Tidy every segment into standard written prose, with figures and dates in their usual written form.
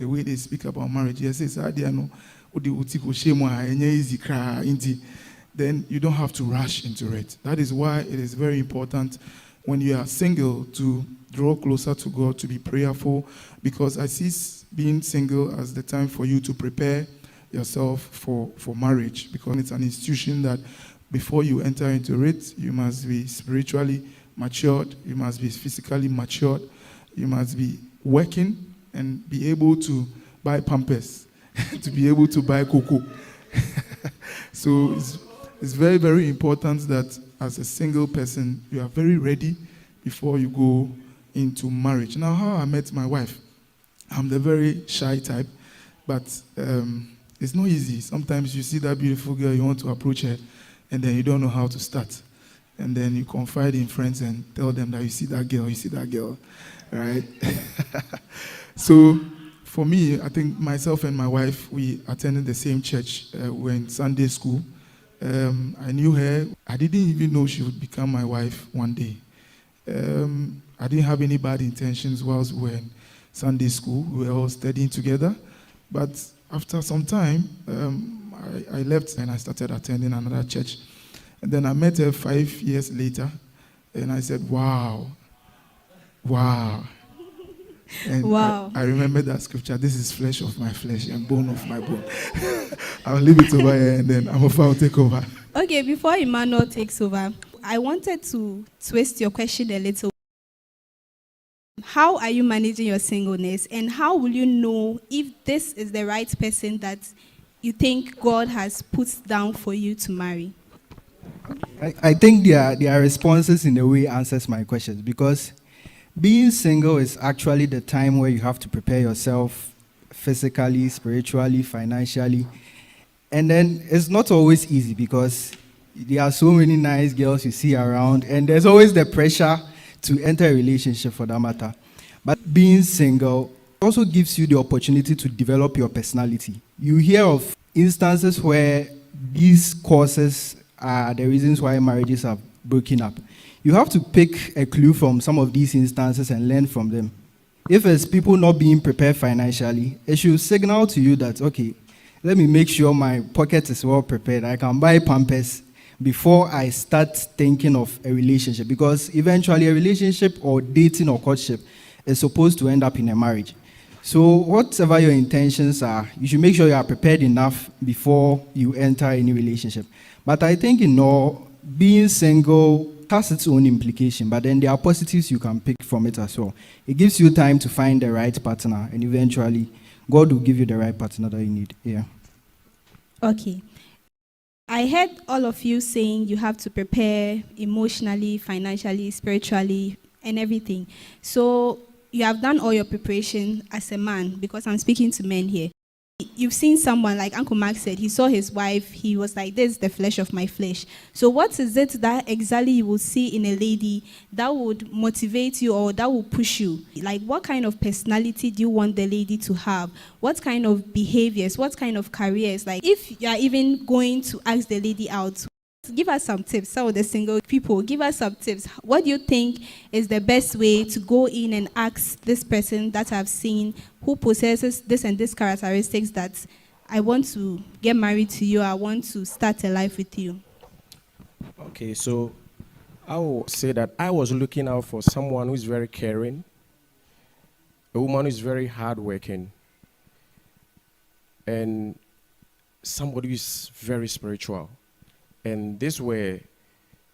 the way they speak about marriage. Yes, it's no, easy cry, then you don't have to rush into it. That is why it is very important when you are single to draw closer to God, to be prayerful, because I see being single as the time for you to prepare yourself for marriage, because it's an institution that before you enter into it, you must be spiritually matured, you must be physically matured, you must be working and be able to buy pampers, to be able to buy cocoa. So it's very, very important that as a single person, you are very ready before you go into marriage. Now, how I met my wife, I'm the very shy type, but it's not easy. Sometimes you see that beautiful girl, you want to approach her, and then you don't know how to start. And then you confide in friends and tell them that you see that girl, right? So for me, I think myself and my wife, we attended the same church. We were in Sunday school. I knew her. I didn't even know she would become my wife one day. I didn't have any bad intentions whilst we were in Sunday school. We were all studying together. But after some time, I left and I started attending another church. And then I met her 5 years later. And I said, wow. And wow. I remember that scripture, this is flesh of my flesh and bone of my bone. I'll leave it over here and then I'll take over. Okay, before Emmanuel takes over, I wanted to twist your question a little. How are you managing your singleness, and how will you know if this is the right person that you think God has put down for you to marry? I think their responses in a way answers my questions, because being single is actually the time where you have to prepare yourself physically, spiritually, financially. And then it's not always easy because there are so many nice girls you see around, and there's always the pressure to enter a relationship for that matter. But being single also gives you the opportunity to develop your personality. You hear of instances where these causes are the reasons why marriages are broken up. You have to pick a clue from some of these instances and learn from them. If it's people not being prepared financially, it should signal to you that, okay, let me make sure my pocket is well prepared. I can buy pampers before I start thinking of a relationship, because eventually a relationship or dating or courtship is supposed to end up in a marriage. So whatever your intentions are, you should make sure you are prepared enough before you enter any relationship. But I think being single has its own implication, but then there are positives you can pick from it as well. It gives you time to find the right partner, and eventually God will give you the right partner that you need. Yeah. Okay. I heard all of you saying you have to prepare emotionally, financially, spiritually, and everything. So you have done all your preparation as a man, because I'm speaking to men here. You've seen someone, like Uncle Mark said, he saw his wife, he was like, this is the flesh of my flesh. So what is it that exactly you will see in a lady that would motivate you or that will push you? Like, what kind of personality do you want the lady to have? What kind of behaviors? What kind of careers? Like, if you are even going to ask the lady out, give us some tips. Some of the single people, give us some tips. What do you think is the best way to go in and ask this person that I've seen who possesses this and this characteristics that I want to get married to you, I want to start a life with you? Okay, so I will say that I was looking out for someone who is very caring, a woman who is very hardworking, and somebody who is very spiritual. And these were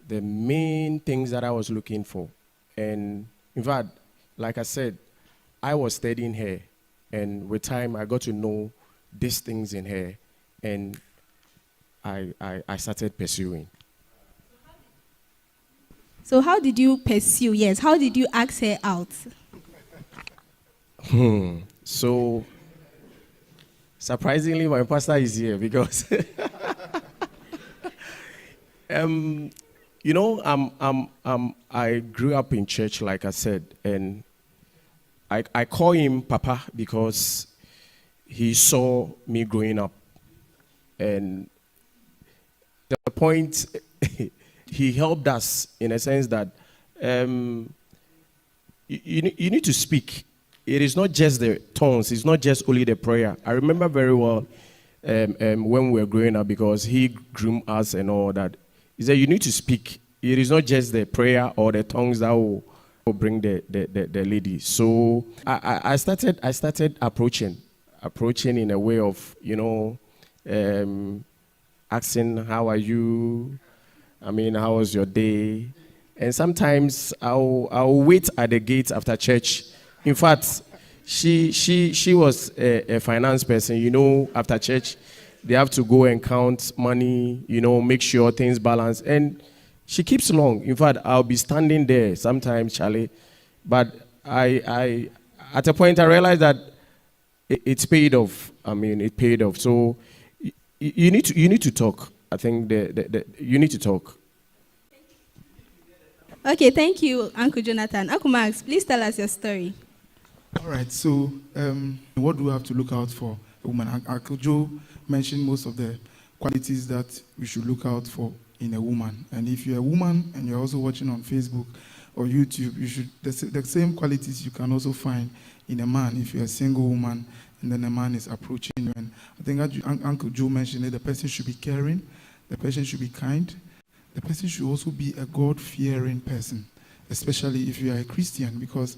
the main things that I was looking for. And in fact, like I said, I was studying her. And with time, I got to know these things in her. And I started pursuing. So how did you pursue? Yes, how did you ask her out? So, surprisingly, my pastor is here because... you know, I grew up in church, like I said, and I call him Papa because he saw me growing up. And the point, he helped us in a sense that you need to speak. it is not just the tongues, it's not just only the prayer. I remember very well when we were growing up, because he groomed us and all that. He said, you need to speak. It is not just the prayer or the tongues that will bring the lady. So I started approaching in a way of, asking, how are you? I mean, how was your day? And sometimes I'll wait at the gate after church. In fact, she was a finance person. After church, they have to go and count money, make sure things balance. And she keeps long. In fact, I'll be standing there sometimes, Charlie. But I at a point, I realized that it's paid off. I mean, it paid off. So you need to talk. I think you need to talk. Okay, thank you, Uncle Jonathan. Uncle Max, please tell us your story. All right, so what do we have to look out for a woman? Uncle Joe mentioned most of the qualities that we should look out for in a woman. And if you're a woman and you're also watching on Facebook or YouTube, the same qualities you can also find in a man if you're a single woman and then a man is approaching you. And I think Uncle Joe mentioned it, the person should be caring, the person should be kind, the person should also be a God-fearing person, especially if you are a Christian, because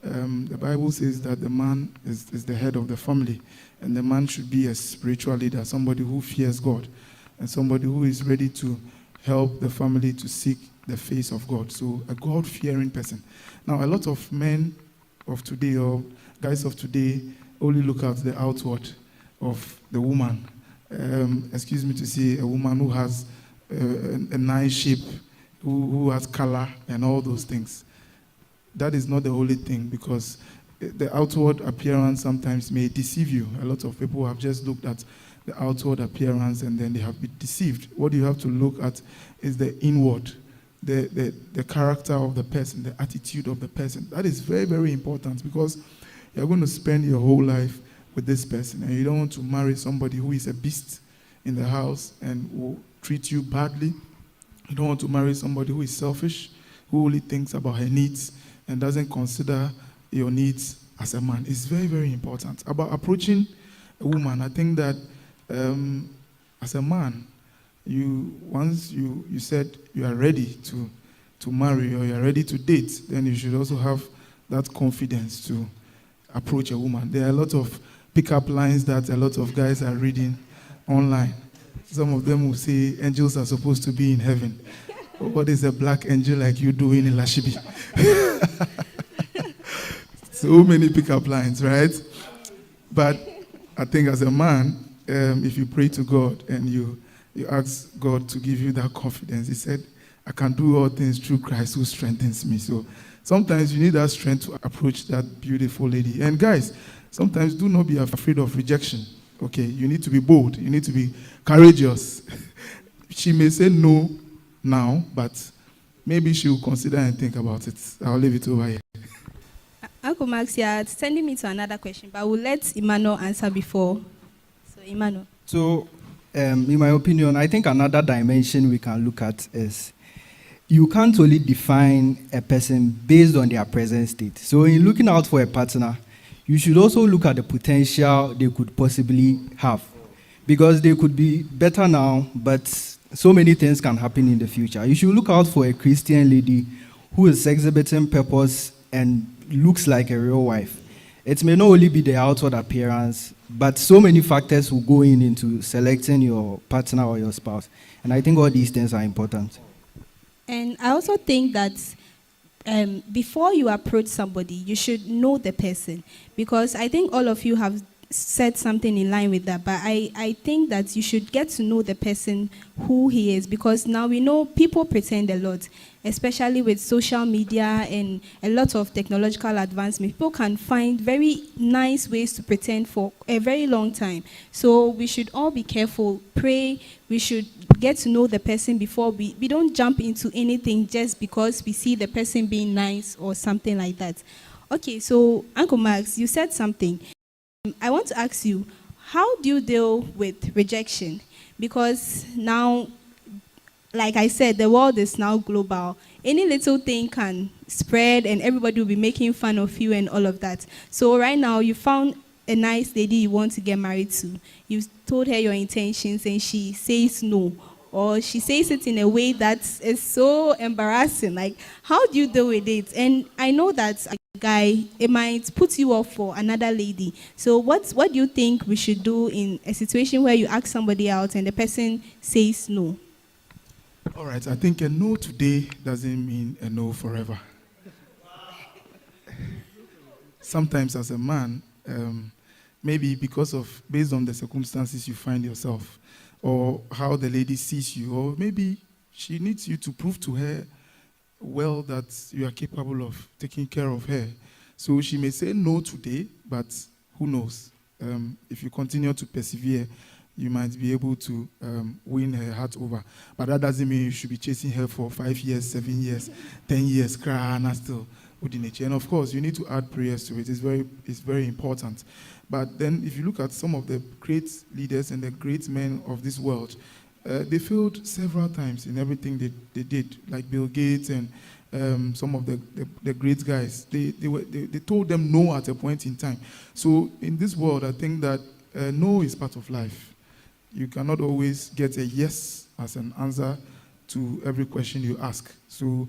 the Bible says that the man is the head of the family, and the man should be a spiritual leader, somebody who fears God, and somebody who is ready to help the family to seek the face of God. So a God-fearing person. Now, a lot of men of today or guys of today only look at the outward of the woman. Excuse me to say, a woman who has a nice shape, who has color and all those things. That is not the only thing, because the outward appearance sometimes may deceive you. A lot of people have just looked at the outward appearance and then they have been deceived. What you have to look at is the inward, the character of the person, the attitude of the person. That is very, very important, because you're going to spend your whole life with this person, and you don't want to marry somebody who is a beast in the house and will treat you badly. You don't want to marry somebody who is selfish, who only thinks about her needs and doesn't consider your needs as a man. It's very, very important. About approaching a woman, I think that as a man, once you said you are ready to marry or you are ready to date, then you should also have that confidence to approach a woman. There are a lot of pickup lines that a lot of guys are reading online. Some of them will say angels are supposed to be in heaven. What is a black angel like you doing in Lashibi? So many pickup lines, right? But I think as a man, if you pray to God and you ask God to give you that confidence, he said, I can do all things through Christ who strengthens me. So sometimes you need that strength to approach that beautiful lady. And guys, sometimes do not be afraid of rejection. Okay, you need to be bold. You need to be courageous. She may say no now, but maybe she will consider and think about it. I'll leave it over here. Uncle Max, you're sending me to another question, but we'll let Emmanuel answer before. So, Emmanuel. So, in my opinion, I think another dimension we can look at is you can't only define a person based on their present state. So, in looking out for a partner, you should also look at the potential they could possibly have. Because they could be better now, but so many things can happen in the future. You should look out for a Christian lady who is exhibiting purpose and looks like a real wife. It may not only be the outward appearance, but so many factors will go into selecting your partner or your spouse. And I think all these things are important. And I also think that before you approach somebody, you should know the person, because I think all of you have said something in line with that, but I think that you should get to know the person, who he is, because now we know people pretend a lot, especially with social media and a lot of technological advancement. People can find very nice ways to pretend for a very long time. So we should all be careful, pray, we should get to know the person before we don't jump into anything just because we see the person being nice or something like that. Okay, so Uncle Max, you said something. I want to ask you, how do you deal with rejection? Because now, like I said, the world is now global. any little thing can spread and everybody will be making fun of you and all of that. So right now you found a nice lady you want to get married to. You told her your intentions and she says no. Or she says it in a way that is so embarrassing. Like, how do you deal with it? And I know that a guy, it might put you off for another lady. So what do you think we should do in a situation where you ask somebody out and the person says no? All right, I think a no today doesn't mean a no forever. Sometimes as a man, maybe based on the circumstances you find yourself, or how the lady sees you, or maybe she needs you to prove to her well that you are capable of taking care of her. So she may say no today, but who knows? If you continue to persevere, you might be able to win her heart over. But that doesn't mean you should be chasing her for 5 years, 7 years, 10 years, and still. And of course, you need to add prayers to it. It's very important. But then if you look at some of the great leaders and the great men of this world, they failed several times in everything they did, like Bill Gates and some of the great guys. They told them no at a point in time. So in this world, I think that no is part of life. You cannot always get a yes as an answer to every question you ask. So,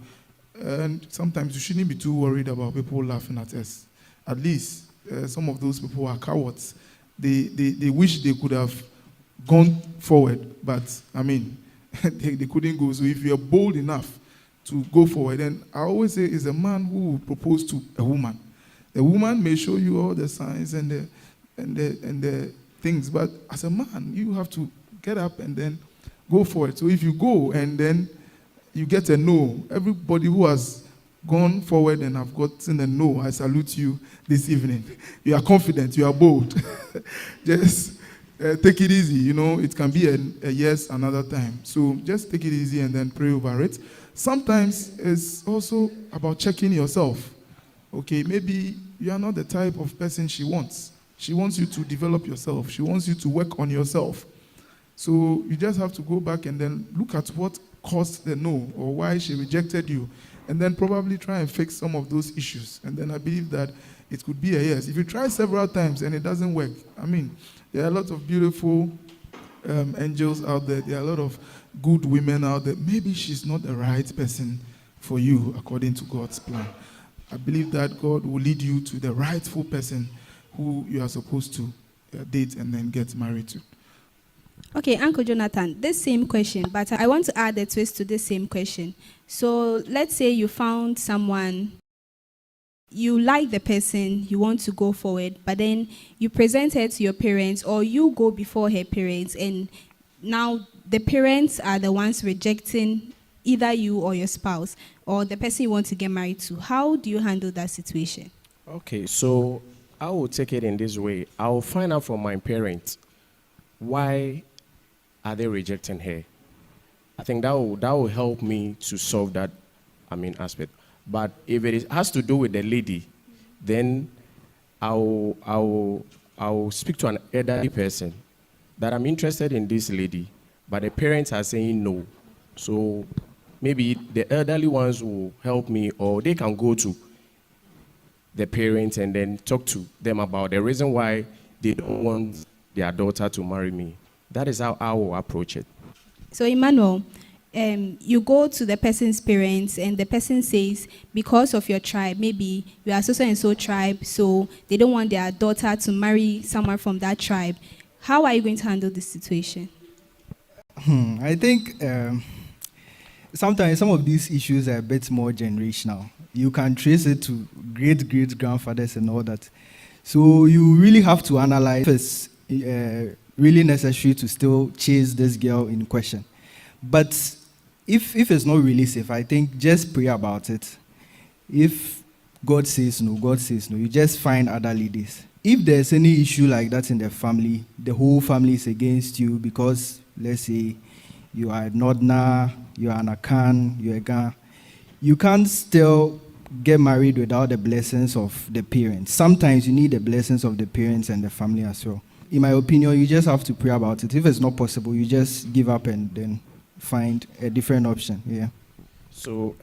and sometimes you shouldn't be too worried about people laughing at us. At least some of those people are cowards. They wish they could have gone forward, but I mean, they couldn't go. So if you are bold enough to go forward, then I always say it's a man who will propose to a woman. The woman may show you all the signs and the things, but as a man, you have to get up and then go for it. So if you go and then you get a no, everybody who has gone forward and have gotten a no, I salute you this evening. You are confident, you are bold. Just take it easy, you know, it can be a yes another time. So just take it easy and then pray over it. Sometimes it's also about checking yourself. Okay, maybe you are not the type of person she wants. She wants you to develop yourself. She wants you to work on yourself. So you just have to go back and then look at what caused the no or why she rejected you, and then probably try and fix some of those issues. And then I believe that it could be a yes. If you try several times and it doesn't work, I mean, there are a lot of beautiful angels out there. There are a lot of good women out there. Maybe she's not the right person for you according to God's plan. I believe that God will lead you to the rightful person who you are supposed to date and then get married to. Okay, Uncle Jonathan, this same question, but I want to add a twist to this same question. So let's say you found someone, you like the person, you want to go forward, but then you present her to your parents or you go before her parents, and now the parents are the ones rejecting either you or your spouse or the person you want to get married to. How do you handle that situation? Okay, so I will take it in this way. I will find out from my parents why are they rejecting her. I think that will help me to solve that, aspect. But if it has to do with the lady, then I will speak to an elderly person that I'm interested in this lady, but the parents are saying no. So maybe the elderly ones will help me, or they can go to the parents and then talk to them about the reason why they don't want their daughter to marry me. That is how I will approach it. So Emmanuel, you go to the person's parents and the person says, because of your tribe, maybe you are so and so tribe, so they don't want their daughter to marry someone from that tribe. How are you going to handle this situation? I think sometimes some of these issues are a bit more generational. You can trace it to great-great-grandfathers and all that. So you really have to analyze if it's really necessary to still chase this girl in question. But if it's not really safe, I think just pray about it. If God says no, God says no. You just find other ladies. If there's any issue like that in the family, the whole family is against you because, let's say, you are a Nodna, you are an Akan, you're a Ga, you can't still get married without the blessings of the parents. Sometimes you need the blessings of the parents and the family as well. In my opinion, you just have to pray about it. If it's not possible, you just give up and then find a different option. Yeah. So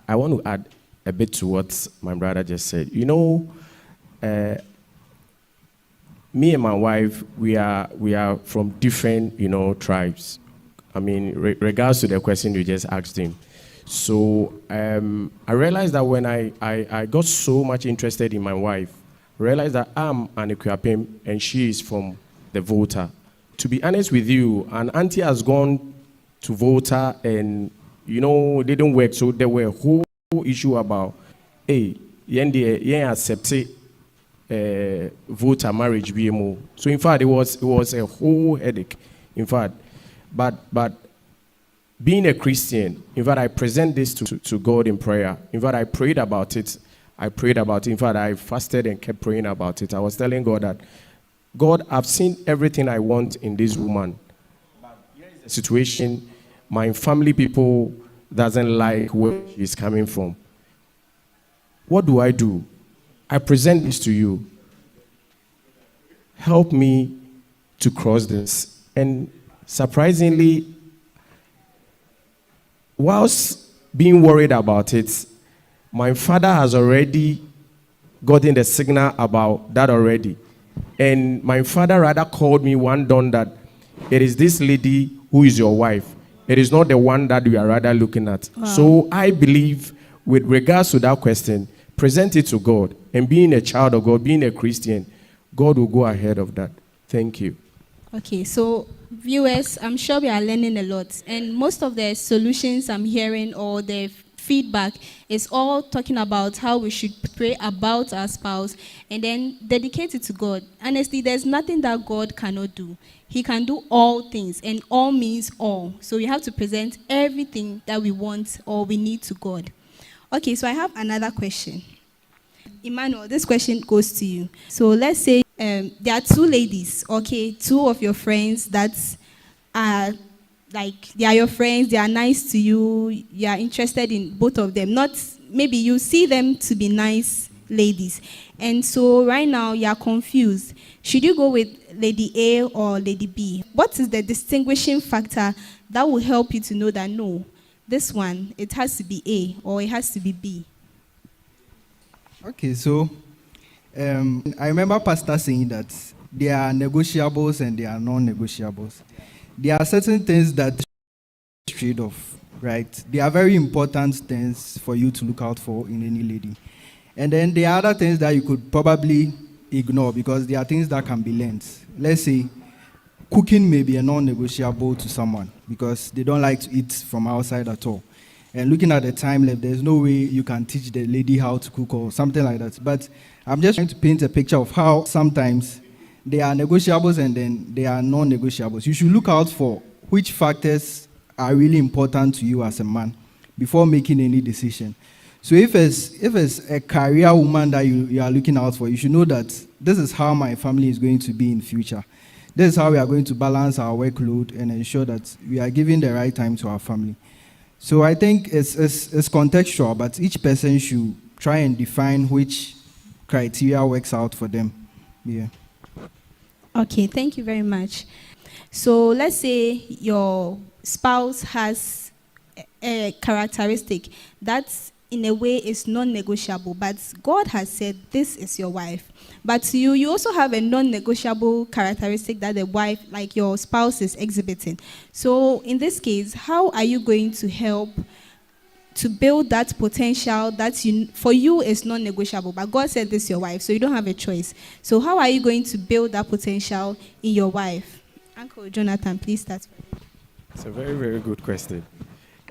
I want to add a bit to what my brother just said. You know, me and my wife, we are from different, tribes. I mean, regards to the question you just asked him. So I realized that when I got so much interested in my wife, I realized that I'm an 𝐸𝐴𝐴 and she is from the Volta. To be honest with you, an auntie has gone to Volta and, it didn't work. So there were a whole issue about, hey, yeah, accept Volta marriage BMO. So in fact, it was a whole headache. In fact, but being a Christian, in fact, I present this to God in prayer. In fact, I prayed about it. In fact, I fasted and kept praying about it. I was telling God that, God, I've seen everything I want in this woman. But here is the situation. My family people doesn't like where she's coming from. What do? I present this to you. Help me to cross this. And surprisingly, whilst being worried about it, my father has already gotten the signal about that already. And my father rather called me one dawn that it is this lady who is your wife. It is not the one that we are rather looking at. Wow. So I believe with regards to that question, present it to God. And being a child of God, being a Christian, God will go ahead of that. Thank you. Okay, so viewers, I'm sure we are learning a lot. And most of the solutions I'm hearing or the feedback is all talking about how we should pray about our spouse and then dedicate it to God. Honestly, there's nothing that God cannot do. He can do all things, and all means all. So we have to present everything that we want or we need to God. Okay, so I have another question. Emmanuel, this question goes to you. So let's say there are two ladies, okay, two of your friends that are like, they are your friends, they are nice to you, you are interested in both of them. Not, maybe you see them to be nice ladies. And so right now you are confused. Should you go with Lady A or Lady B? What is the distinguishing factor that will help you to know that no, this one, it has to be A or it has to be B? Okay, so I remember Pastor saying that there are negotiables and there are non-negotiables. There are certain things that trade off, right? They are very important things for you to look out for in any lady. And then there are other things that you could probably ignore because there are things that can be learned. Let's say cooking may be a non-negotiable to someone because they don't like to eat from outside at all. And looking at the time left, there's no way you can teach the lady how to cook or something like that. But I'm just trying to paint a picture of how sometimes there are negotiables and then there are non-negotiables. You should look out for which factors are really important to you as a man before making any decision. So if it's a career woman that you are looking out for, you should know that this is how my family is going to be in future. This is how we are going to balance our workload and ensure that we are giving the right time to our family. So I think it's contextual, but each person should try and define which criteria works out for them. Yeah. Okay, thank you very much. So let's say your spouse has a characteristic that's in a way is non-negotiable, but God has said this is your wife. But you also have a non-negotiable characteristic that the wife, like your spouse, is exhibiting. So in this case, how are you going to help to build that potential that for you is non-negotiable, but God said this is your wife, so you don't have a choice. So how are you going to build that potential in your wife? Uncle Jonathan, please start. It's a very, very good question.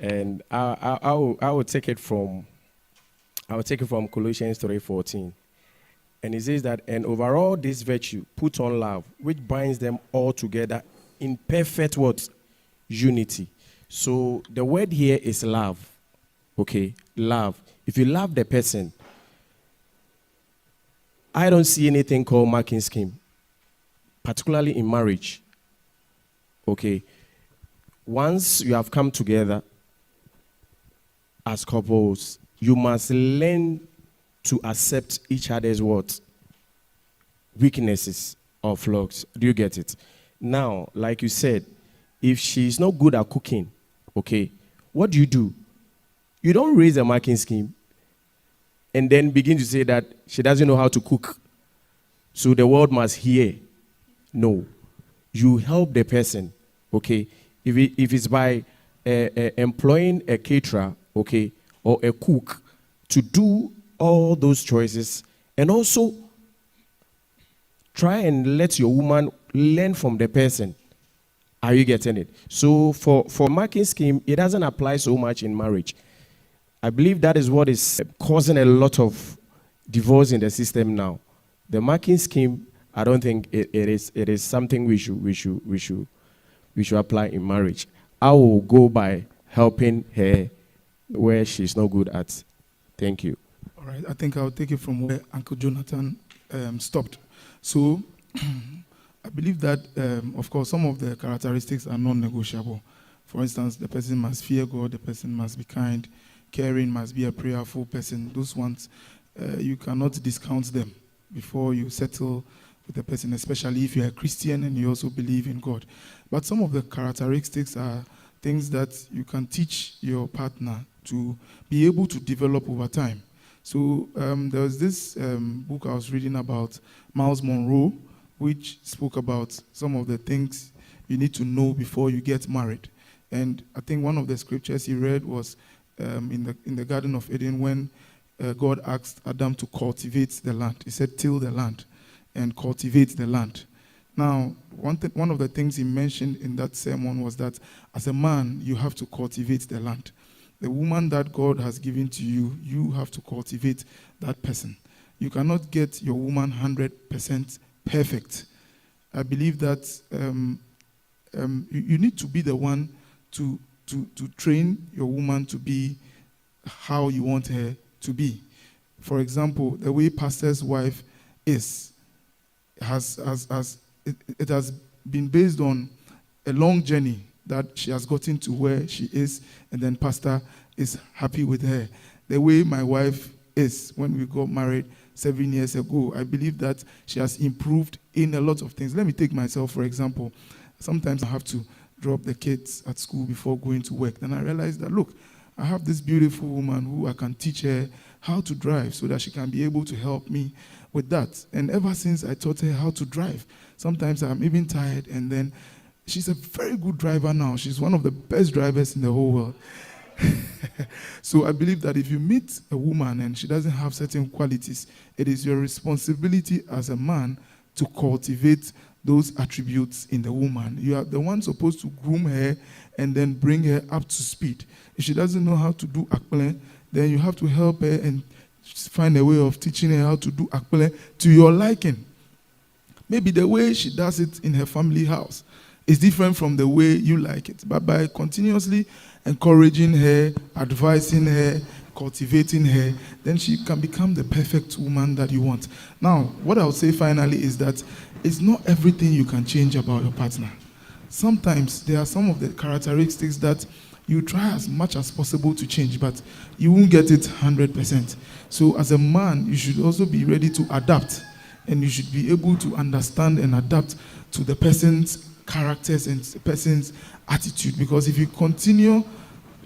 And I will take it from Colossians 3:14. And it says that, and overall this virtue, put on love, which binds them all together in perfect what? Unity. So the word here is love. Okay, love. If you love the person, I don't see anything called marking scheme, particularly in marriage. Okay, once you have come together as couples, you must learn to accept each other's what? Weaknesses or flaws. Do you get it? Now, like you said, if she's not good at cooking, okay, what do? You don't raise a marking scheme and then begin to say that she doesn't know how to cook, so the world must hear. No. You help the person, okay? If it's by employing a caterer, okay, or a cook to do all those choices, and also try and let your woman learn from the person. Are you getting it? So for marking scheme, it doesn't apply so much in marriage. I believe that is what is causing a lot of divorce in the system now. The marking scheme, I don't think it is something we should apply in marriage. I will go by helping her where she's not good at. Thank you. All right, I think I'll take it from where Uncle Jonathan stopped. So I believe that, of course, some of the characteristics are non-negotiable. For instance, the person must fear God, the person must be kind, caring, must be a prayerful person. Those ones, you cannot discount them before you settle with the person, especially if you're a Christian and you also believe in God. But some of the characteristics are things that you can teach your partner to be able to develop over time. So there was this book I was reading about Miles Monroe, which spoke about some of the things you need to know before you get married. And I think one of the scriptures he read was in the Garden of Eden when God asked Adam to cultivate the land. He said, till the land and cultivate the land. Now, one of the things he mentioned in that sermon was that as a man, you have to cultivate the land. The woman that God has given to you, you have to cultivate that person. You cannot get your woman 100% perfect. I believe that you need to be the one to train your woman to be how you want her to be. For example, the way pastor's wife is, it has been based on a long journey that she has gotten to where she is, and then pastor is happy with her. The way my wife is when we got married 7 years ago, I believe that she has improved in a lot of things. Let me take myself, for example. Sometimes I have to drop the kids at school before going to work. Then I realized that, look, I have this beautiful woman who I can teach her how to drive so that she can be able to help me with that. And ever since I taught her how to drive, sometimes I'm even tired, and then she's a very good driver now. She's one of the best drivers in the whole world. So I believe that if you meet a woman and she doesn't have certain qualities, it is your responsibility as a man to cultivate those attributes in the woman. You are the one supposed to groom her and then bring her up to speed. If she doesn't know how to do akpele, then you have to help her and find a way of teaching her how to do akpele to your liking. Maybe the way she does it in her family house is different from the way you like it. But by continuously encouraging her, advising her, cultivating her, then she can become the perfect woman that you want. Now, what I would say finally is that it's not everything you can change about your partner. Sometimes there are some of the characteristics that you try as much as possible to change, but you won't get it 100%. So as a man, you should also be ready to adapt, and you should be able to understand and adapt to the person's characters and the person's attitude, because if you continue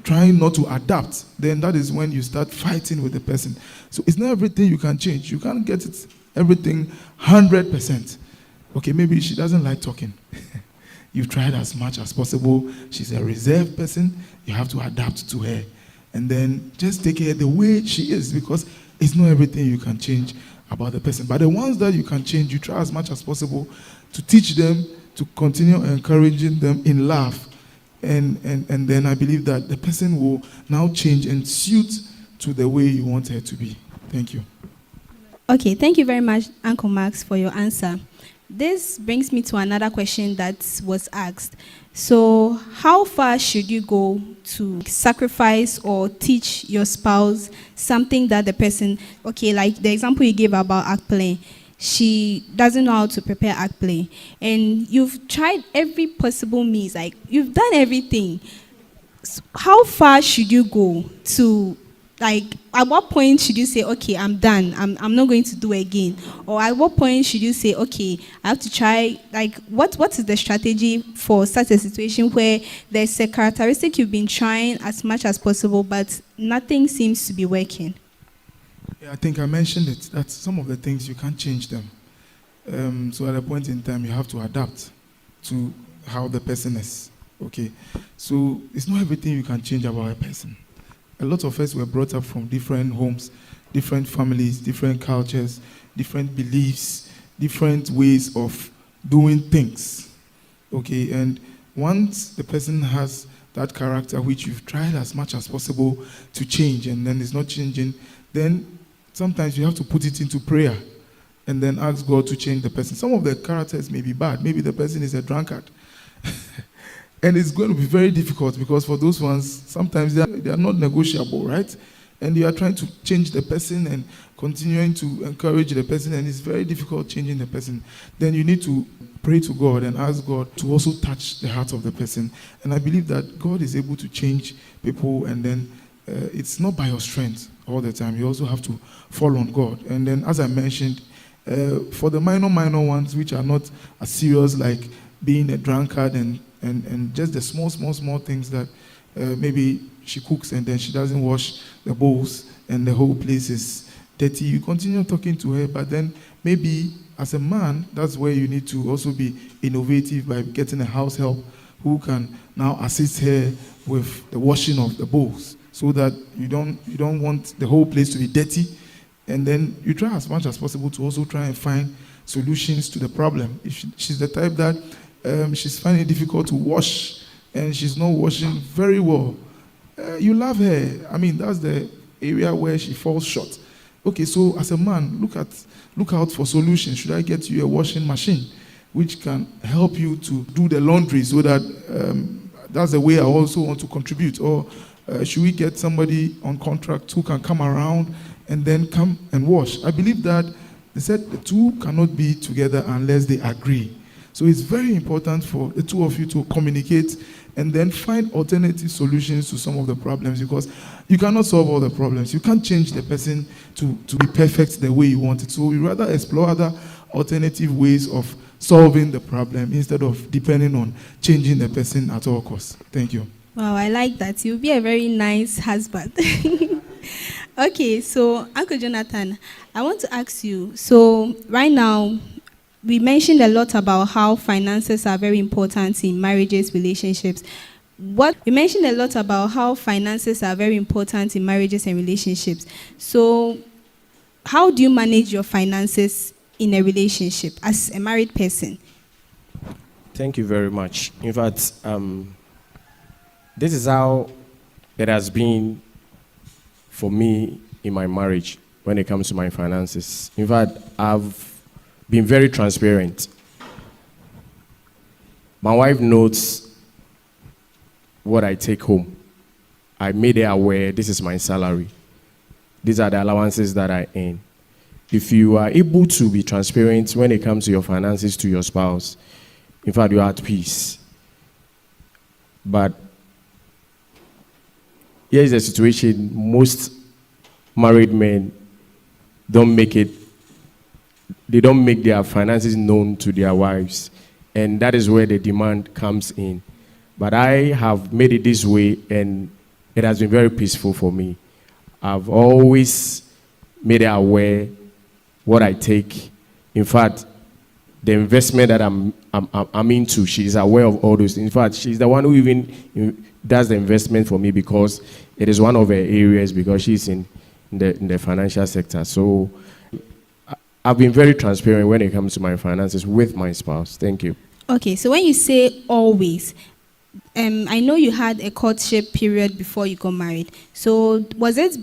trying not to adapt, then that is when you start fighting with the person. So it's not everything you can change. You can't get it everything 100%. Okay, maybe she doesn't like talking. You've tried as much as possible. She's a reserved person. You have to adapt to her. And then just take her the way she is, because it's not everything you can change about the person. But the ones that you can change, you try as much as possible to teach them, to continue encouraging them in love. And then I believe that the person will now change and suit to the way you want her to be. Thank you. Okay, thank you very much, Uncle Max, for your answer. This brings me to another question that was asked. So, how far should you go to sacrifice or teach your spouse something that the person, okay, like the example you gave about akpele, she doesn't know how to prepare akpele, and you've tried every possible means, like you've done everything. So how far should you go to like, at what point should you say, okay, I'm done, I'm not going to do again? Or at what point should you say, okay, I have to try, like, what is the strategy for such a situation where there's a characteristic you've been trying as much as possible, but nothing seems to be working? Yeah, I think I mentioned it, that some of the things you can't change them. So at a point in time, you have to adapt to how the person is, okay? So it's not everything you can change about a person. A lot of us were brought up from different homes, different families, different cultures, different beliefs, different ways of doing things, okay? And once the person has that character which you've tried as much as possible to change and then it's not changing, then sometimes you have to put it into prayer and then ask God to change the person. Some of the characters may be bad. Maybe the person is a drunkard. And it's going to be very difficult because for those ones, sometimes they are not negotiable, right? And you are trying to change the person and continuing to encourage the person, and it's very difficult changing the person. Then you need to pray to God and ask God to also touch the heart of the person. And I believe that God is able to change people, and then it's not by your strength all the time. You also have to fall on God. And then, as I mentioned, for the minor ones, which are not as serious, like being a drunkard and just the small things that maybe she cooks and then she doesn't wash the bowls and the whole place is dirty. You continue talking to her, but then maybe as a man, that's where you need to also be innovative by getting a house help who can now assist her with the washing of the bowls, so that you don't want the whole place to be dirty. And then you try as much as possible to also try and find solutions to the problem. If she's the type that she's finding it difficult to wash and she's not washing very well, you love her. I mean, that's the area where she falls short. Okay, so as a man, look out for solutions. Should I get you a washing machine which can help you to do the laundry, so that that's the way I also want to contribute? Or should we get somebody on contract who can come around and then come and wash? I believe that they said the two cannot be together unless they agree. So it's very important for the two of you to communicate and then find alternative solutions to some of the problems, because you cannot solve all the problems. You can't change the person to be perfect the way you want it. So we rather explore other alternative ways of solving the problem instead of depending on changing the person at all costs. Thank you. Wow, I like that. You'll be a very nice husband. Okay, so Uncle Jonathan, I want to ask you, so right now, we mentioned a lot about how finances are very important in marriages, relationships. We mentioned a lot about how finances are very important in marriages and relationships. So how do you manage your finances in a relationship as a married person? Thank you very much. In fact, this is how it has been for me in my marriage when it comes to my finances. In fact, I've been very transparent. My wife knows what I take home. I made her aware this is my salary. These are the allowances that I earn. If you are able to be transparent when it comes to your finances to your spouse, in fact, you are at peace. But here is the situation: most married men don't make their finances known to their wives, and that is where the demand comes in. But I have made it this way, and it has been very peaceful for me. I've always made her aware what I take. In fact, the investment that I'm into, she's aware of all those things. In fact, she's the one who even does the investment for me, because it is one of her areas, because she's in the financial sector. So I've been very transparent when it comes to my finances with my spouse. Thank you. Okay, so when you say always, I know you had a courtship period before you got married. So was it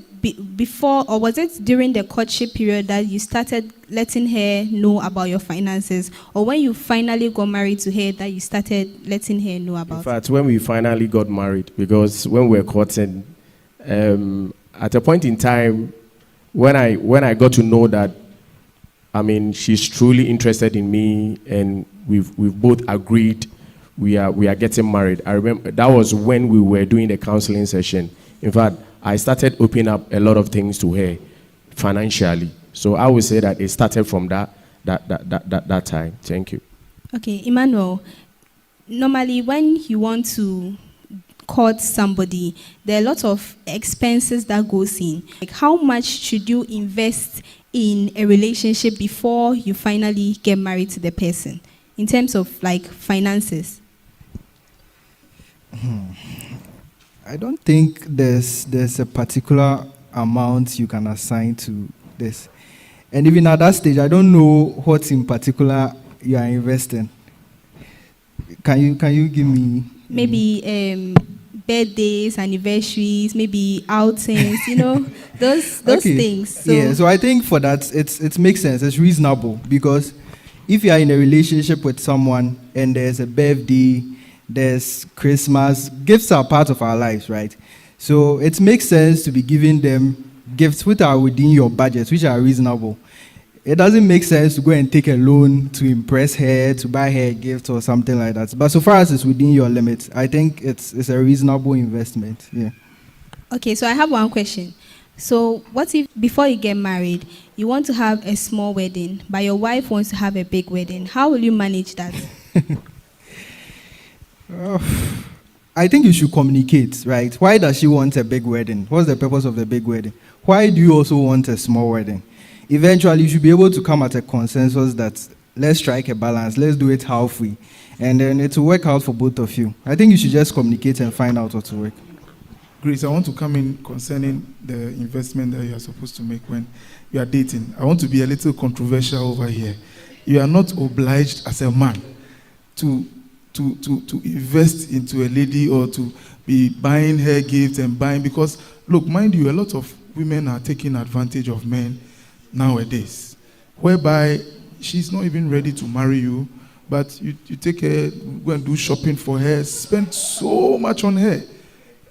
before, or was it during the courtship period that you started letting her know about your finances? Or when you finally got married to her that you started letting her know about it? In fact, when we finally got married, because when we were courting, at a point in time, when I got to know that, I mean, she's truly interested in me, and we've both agreed we are getting married. I remember that was when we were doing the counseling session. In fact, I started opening up a lot of things to her financially. So I would say that it started from that time. Thank you. Okay, Emmanuel, normally when you want to court somebody, there are a lot of expenses that goes in. Like, how much should you invest in a relationship before you finally get married to the person in terms of like finances? I don't think there's a particular amount you can assign to this. And even at that stage, I don't know what in particular you are investing. Can you give me Maybe birthdays, anniversaries, maybe outings, those Okay. things. So Yeah, so I think for that, it makes sense. It's reasonable because if you are in a relationship with someone and there's a birthday, there's Christmas, gifts are part of our lives, right? So it makes sense to be giving them gifts which are within your budget, which are reasonable. It doesn't make sense to go and take a loan to impress her, to buy her a gift or something like that. But so far as it's within your limits, I think it's a reasonable investment. Yeah. okay, so I have one question. So what if before you get married, you want to have a small wedding, but your wife wants to have a big wedding? How will you manage that? I think you should communicate, right? Why does she want a big wedding? What's the purpose of the big wedding? Why do you also want a small wedding? Eventually, you should be able to come at a consensus that let's strike a balance, let's do it halfway, and then it will work out for both of you. I think you should just communicate and find out what to work. Grace, I want to come in concerning the investment that you are supposed to make when you are dating. I want to be a little controversial over here. You are not obliged as a man to invest into a lady or to be buying her gifts and buying, because look, mind you, a lot of women are taking advantage of men nowadays, whereby she's not even ready to marry you, but you take her, go and do shopping for her, spend so much on her,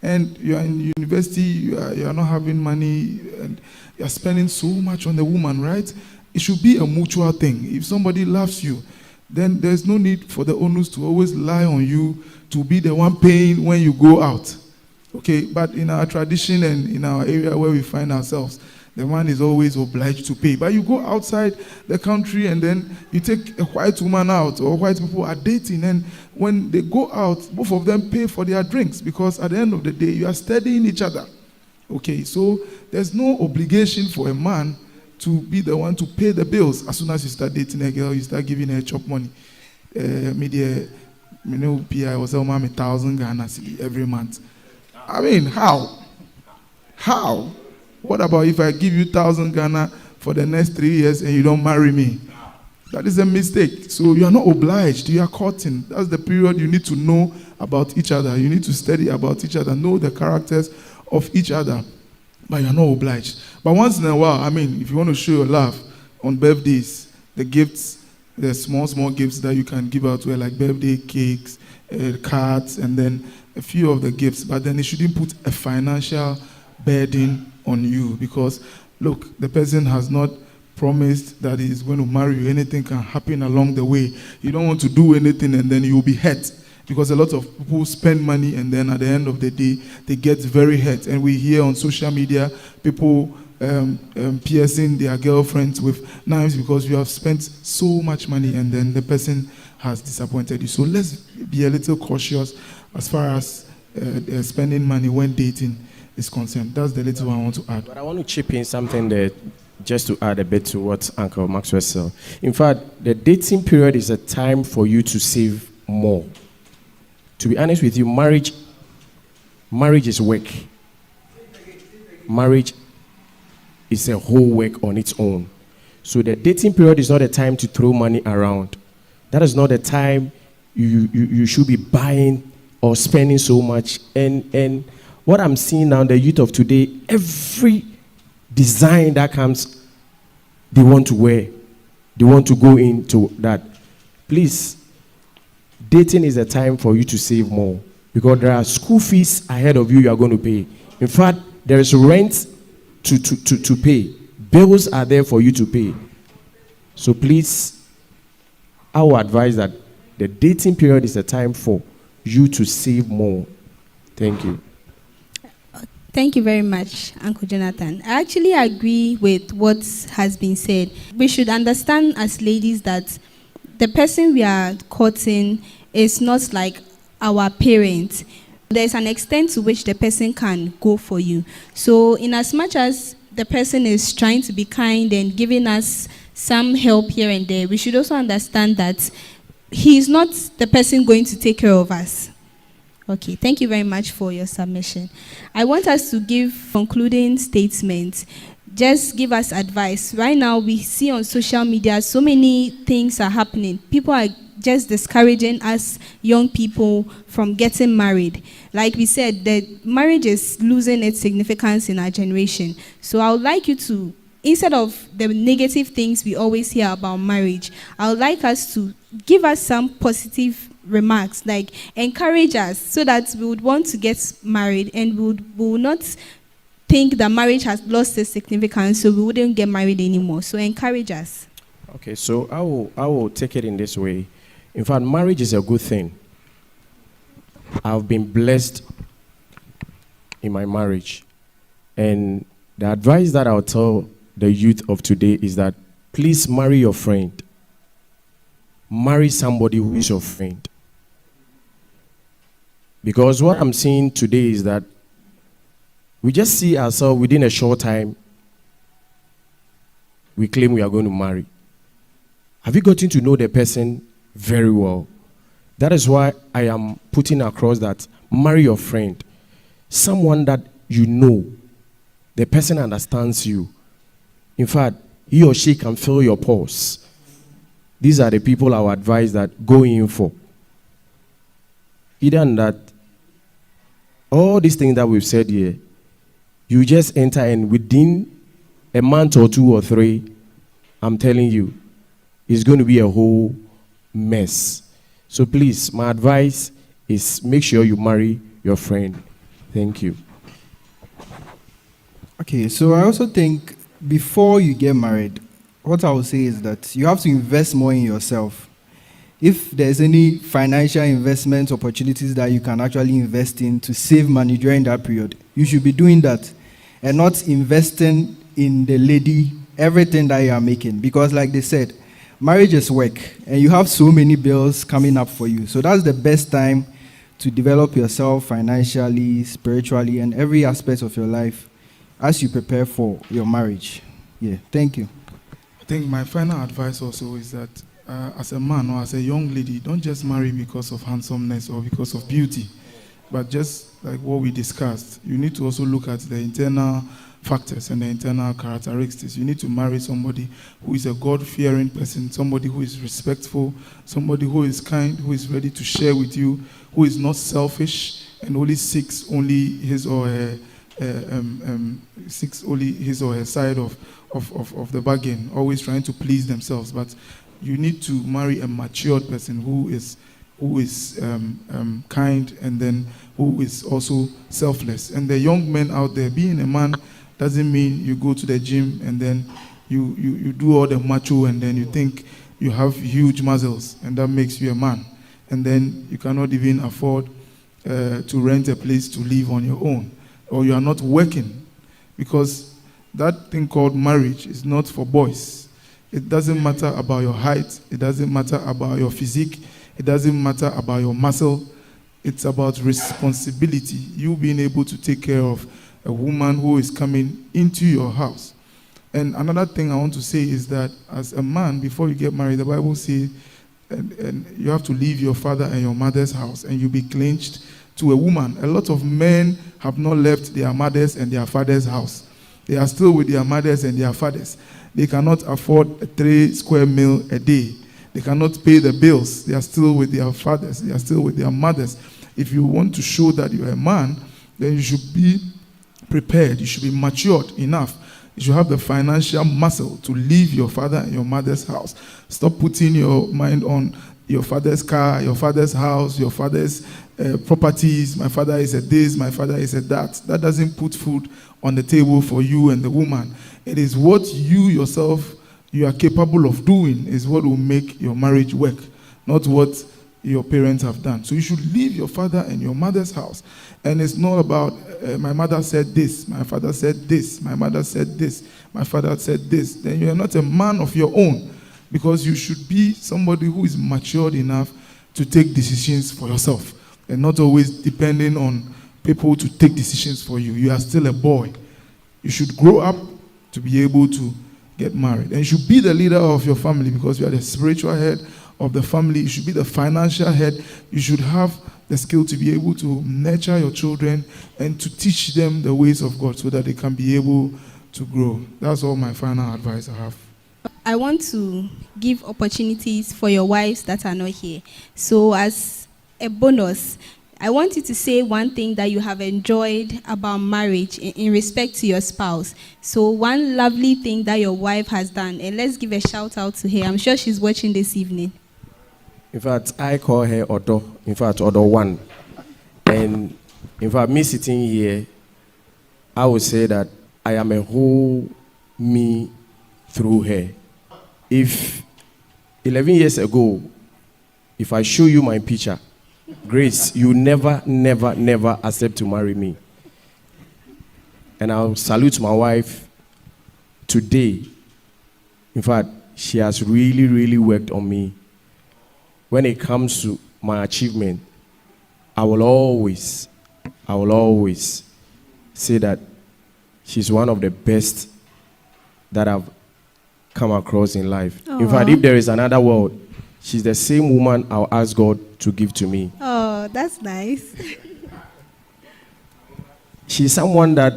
and you are in university, you are not having money, and you are spending so much on the woman, right? It should be a mutual thing. If somebody loves you, then there's no need for the onus to always lie on you to be the one paying when you go out. Okay, but in our tradition and in our area where we find ourselves, the man is always obliged to pay. But you go outside the country and then you take a white woman out, or white people are dating, and when they go out, both of them pay for their drinks, because at the end of the day, you are studying each other. Okay, so there's no obligation for a man to be the one to pay the bills. As soon as you start dating a girl, you start giving her chop money. PI was 1,000 Ghana cedi every month. I mean, how? How? What about if I give you 1,000 Ghana for the next 3 years and you don't marry me? That is a mistake. So you are not obliged. You are courting. That's the period you need to know about each other. You need to study about each other, know the characters of each other. But you are not obliged. But once in a while, I mean, if you want to show your love on birthdays, the gifts, the small gifts that you can give out were like birthday cakes, cards, and then a few of the gifts. But then it shouldn't put a financial burden on you, because look, the person has not promised that he is going to marry you. Anything can happen along the way. You don't want to do anything and then you'll be hurt, because a lot of people spend money and then at the end of the day they get very hurt. And we hear on social media people piercing their girlfriends with knives because you have spent so much money and then the person has disappointed you. So let's be a little cautious as far as spending money when dating is concerned. That's the little one I want to add. But I want to chip in something there, just to add a bit to what Uncle Maxwell said. In fact, the dating period is a time for you to save more. To be honest with you, marriage is work. Marriage is a whole work on its own. So the dating period is not a time to throw money around. That is not a time you should be buying or spending so much. And what I'm seeing now, the youth of today, every design that comes, they want to wear. They want to go into that. Please, dating is a time for you to save more, because there are school fees ahead of you are going to pay. In fact, there is rent to pay. Bills are there for you to pay. So please, I would advise that the dating period is a time for you to save more. Thank you. Thank you very much, Uncle Jonathan. I actually agree with what has been said. We should understand as ladies that the person we are courting is not like our parent. There's an extent to which the person can go for you. So in as much as the person is trying to be kind and giving us some help here and there, we should also understand that he is not the person going to take care of us. Okay, thank you very much for your submission. I want us to give concluding statements. Just give us advice. Right now, we see on social media so many things are happening. People are just discouraging us young people from getting married. Like we said, that marriage is losing its significance in our generation. So I would like you to, instead of the negative things we always hear about marriage, I would like us to give us some positive remarks, like encourage us so that we would want to get married and we would not think that marriage has lost its significance, so we wouldn't get married anymore. So encourage us. Okay, so I will take it in this way. In fact, marriage is a good thing. I've been blessed in my marriage. And the advice that I'll tell the youth of today is that please marry your friend. Marry somebody who is your friend. Because what I'm seeing today is that we just see ourselves within a short time, we claim we are going to marry. Have you gotten to know the person very well? That is why I am putting across that marry your friend. Someone that you know, the person understands you. In fact, he or she can fill your pulse. These are the people I would advise that go in for. Either than that, all these things that we've said here, you just enter and within a month or 2 or 3, I'm telling you, it's going to be a whole mess. So please, my advice is make sure you marry your friend. Thank you. Okay, so I also think before you get married, what I would say is that you have to invest more in yourself. If there's any financial investment opportunities that you can actually invest in to save money during that period, you should be doing that and not investing in the lady everything that you are making. Because like they said, marriage is work and you have so many bills coming up for you. So that's the best time to develop yourself financially, spiritually, and every aspect of your life as you prepare for your marriage. Yeah, thank you. I think my final advice also is that as a man or as a young lady, don't just marry because of handsomeness or because of beauty, but just like what we discussed, you need to also look at the internal factors and the internal characteristics. You need to marry somebody who is a God-fearing person, somebody who is respectful, somebody who is kind, who is ready to share with you, who is not selfish and only seeks only his or her side of the bargain, always trying to please themselves. But you need to marry a matured person who is kind and then who is also selfless. And the young men out there, being a man doesn't mean you go to the gym and then you do all the macho and then you think you have huge muscles and that makes you a man. And then you cannot even afford to rent a place to live on your own, or you are not working, because that thing called marriage is not for boys. It doesn't matter about your height. It doesn't matter about your physique. It doesn't matter about your muscle. It's about responsibility. You being able to take care of a woman who is coming into your house. And another thing I want to say is that as a man, before you get married, the Bible says and you have to leave your father and your mother's house and you'll be clinched to a woman. A lot of men have not left their mothers and their father's house. They are still with their mothers and their fathers. They cannot afford a 3 square meal a day. They cannot pay the bills. They are still with their fathers. They are still with their mothers. If you want to show that you're a man, then you should be prepared. You should be matured enough. You should have the financial muscle to leave your father and your mother's house. Stop putting your mind on your father's car, your father's house, your father's properties. My father is a this, my father is a that. That doesn't put food on the table for you and the woman. It is what you yourself, you are capable of doing is what will make your marriage work, not what your parents have done. So you should leave your father and your mother's house. And it's not about, my mother said this, my father said this, my mother said this, my father said this. Then you are not a man of your own, because you should be somebody who is matured enough to take decisions for yourself and not always depending on people to take decisions for you. You are still a boy. You should grow up to be able to get married. And you should be the leader of your family, because you are the spiritual head of the family. You should be the financial head. You should have the skill to be able to nurture your children and to teach them the ways of God so that they can be able to grow. That's all my final advice I have. I want to give opportunities for your wives that are not here. So as a bonus, I want you to say one thing that you have enjoyed about marriage in respect to your spouse. So one lovely thing that your wife has done, and let's give a shout out to her. I'm sure she's watching this evening. In fact, I call her Odo. In fact, Odo 1. And in fact, me sitting here, I would say that I am a whole me through her. If 11 years ago, if I show you my picture, Grace, you never accept to marry me. And I'll salute my wife today. In fact, she has really worked on me. When it comes to my achievement, I will always say that she's one of the best that I've come across in life. Aww. In fact, if there is another world, she's the same woman I'll ask God to give to me. Oh, that's nice. She's someone that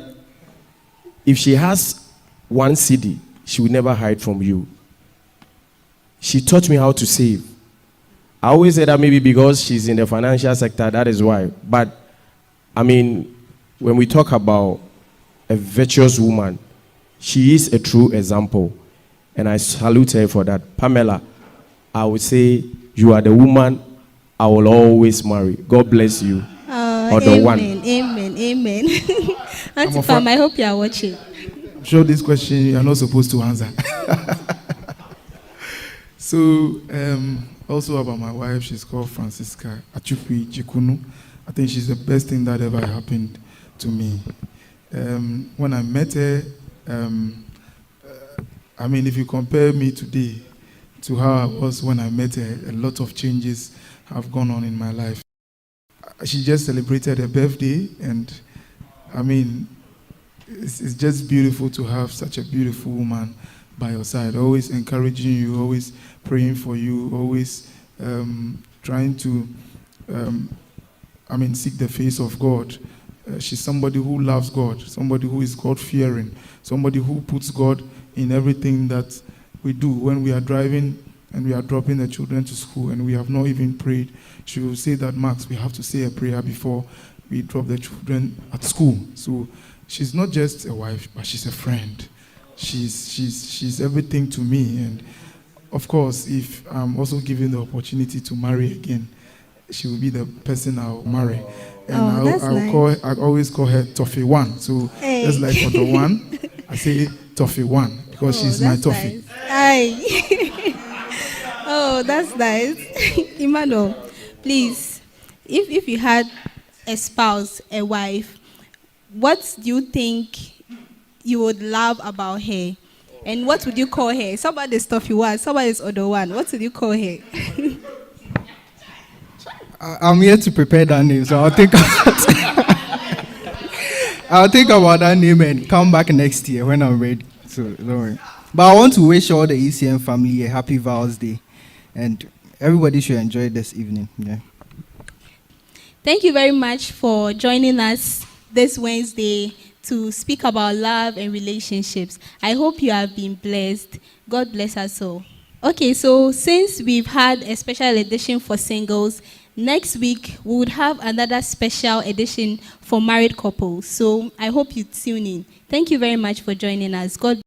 if she has one CD, she will never hide from you. She taught me how to save. I always say that maybe because she's in the financial sector, that is why. But, I mean, when we talk about a virtuous woman, she is a true example. And I salute her for that. Pamela, I would say you are the woman I will always marry. God bless you. Amen. Auntie Pam, I hope you are watching. I'm sure this question you are not supposed to answer. So, also about my wife, she's called Francisca Achupi Jikunu. I think she's the best thing that ever happened to me. When I met her, I mean, if you compare me today to how I was when I met her, a lot of changes have gone on in my life. She just celebrated her birthday, and I mean, it's just beautiful to have such a beautiful woman by your side, always encouraging you, always praying for you, always trying to, seek the face of God. She's somebody who loves God, somebody who is God-fearing, somebody who puts God in everything that we do. When we are driving and we are dropping the children to school and we have not even prayed, she will say that, Max, we have to say a prayer before we drop the children at school. So she's not just a wife, but she's a friend. She's everything to me. And of course, if I'm also given the opportunity to marry again, she will be the person I'll marry. And I always call her Toffee 1. So that's like for the one, I say Toffee 1 because she's my Toffee. Nice. Oh, that's nice. Emmanuel, please, if you had a spouse, a wife, what do you think you would love about her? And what would you call her? Somebody's Toffee 1, somebody's other one. What would you call her? I'm here to prepare that name, so I'll think about that name and come back next year when I'm ready. So don't worry. But I want to wish all the ECM family a happy Vows Day, and everybody should enjoy this evening. Yeah. Thank you very much for joining us this Wednesday to speak about love and relationships. I hope you have been blessed. God bless us all. Okay, so since we've had a special edition for singles, next week we would have another special edition for married couples. So I hope you tune in. Thank you very much for joining us. God